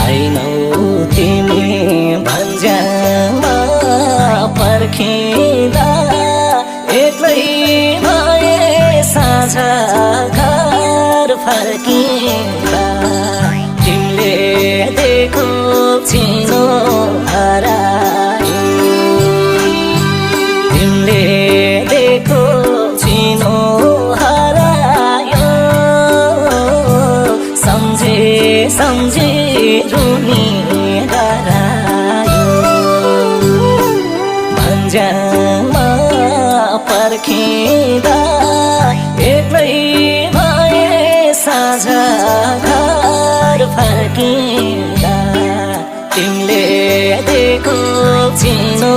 आइनौ तिमी भन्ज्याङमा पर्खिँदा एक्लै भए साझा घर फर्किँदा तिमीले दिएको चिनो हरायो तिमीले दिएको चिनो हरायो सम्झे सम्झे रुनी डरायो भन्ज्याङमा पर्खिँदा एक्लै भए साझा घर फर्किँदा तिमीले दिएको चिनो